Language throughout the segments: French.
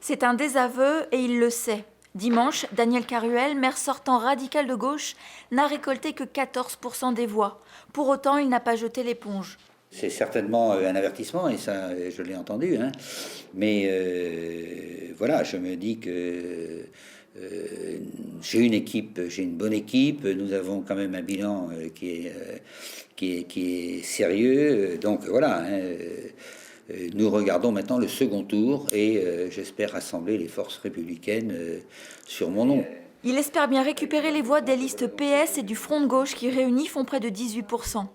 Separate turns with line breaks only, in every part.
C'est un désaveu et il le sait. Dimanche, Daniel Caruel, maire sortant radical de gauche, n'a récolté que 14% des voix. Pour autant, il n'a pas jeté l'éponge.
C'est certainement un avertissement, et ça, je l'ai entendu. Hein. Mais voilà, je me dis que j'ai une équipe, j'ai une bonne équipe. Nous avons quand même un bilan qui est sérieux. Donc voilà, hein, nous regardons maintenant le second tour et j'espère rassembler les forces républicaines sur mon nom.
Il espère bien récupérer les voix des listes PS et du Front de gauche qui réunis font près de 18%.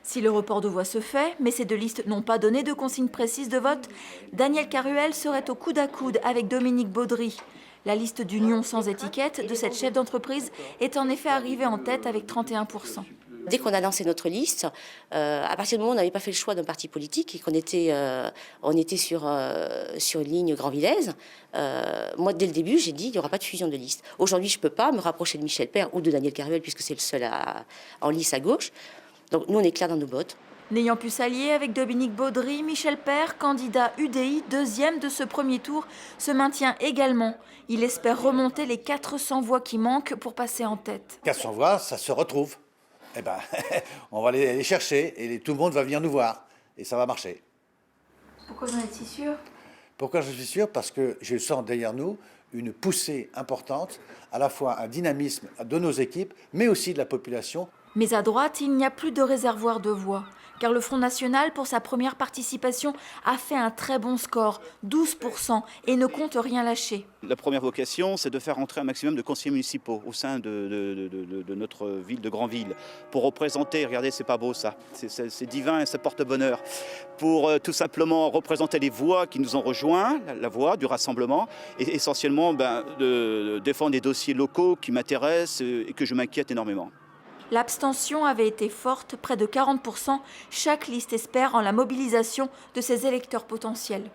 Si le report de voix se fait, mais ces deux listes n'ont pas donné de consignes précises de vote, Daniel Caruel serait au coude à coude avec Dominique Baudry. La liste d'union sans étiquette de cette chef d'entreprise est en effet arrivée en tête avec 31%.
Dès qu'on a lancé notre liste, à partir du moment où on n'avait pas fait le choix d'un parti politique et qu'on était, sur une ligne Grand-Villaise, moi, dès le début, j'ai dit qu'il n'y aura pas de fusion de liste. Aujourd'hui, je ne peux pas me rapprocher de Michel Père ou de Daniel Caruel, puisque c'est le seul en lice à gauche. Donc nous, on est clair dans nos bottes.
N'ayant pu s'allier avec Dominique Baudry, Michel Père, candidat UDI, deuxième de ce premier tour, se maintient également. Il espère remonter les 400 voix qui manquent pour passer en tête.
400 voix, ça se retrouve. Eh ben, on va les chercher et tout le monde va venir nous voir. Et ça va marcher.
Pourquoi vous en êtes si sûr ?
Pourquoi je suis sûr? Parce que je sens derrière nous une poussée importante, à la fois un dynamisme de nos équipes, mais aussi de la population.
Mais à droite, il n'y a plus de réservoir de voix, car le Front National, pour sa première participation, a fait un très bon score, 12%, et ne compte rien lâcher.
La première vocation, c'est de faire entrer un maximum de conseillers municipaux au sein de notre ville de Grandville, pour représenter, regardez, c'est pas beau ça, c'est divin et ça porte bonheur, pour tout simplement représenter les voix qui nous ont rejoints, la voix du rassemblement, et essentiellement de défendre des dossiers locaux qui m'intéressent et que je m'inquiète énormément.
L'abstention avait été forte, près de 40%. Chaque liste espère en la mobilisation de ses électeurs potentiels.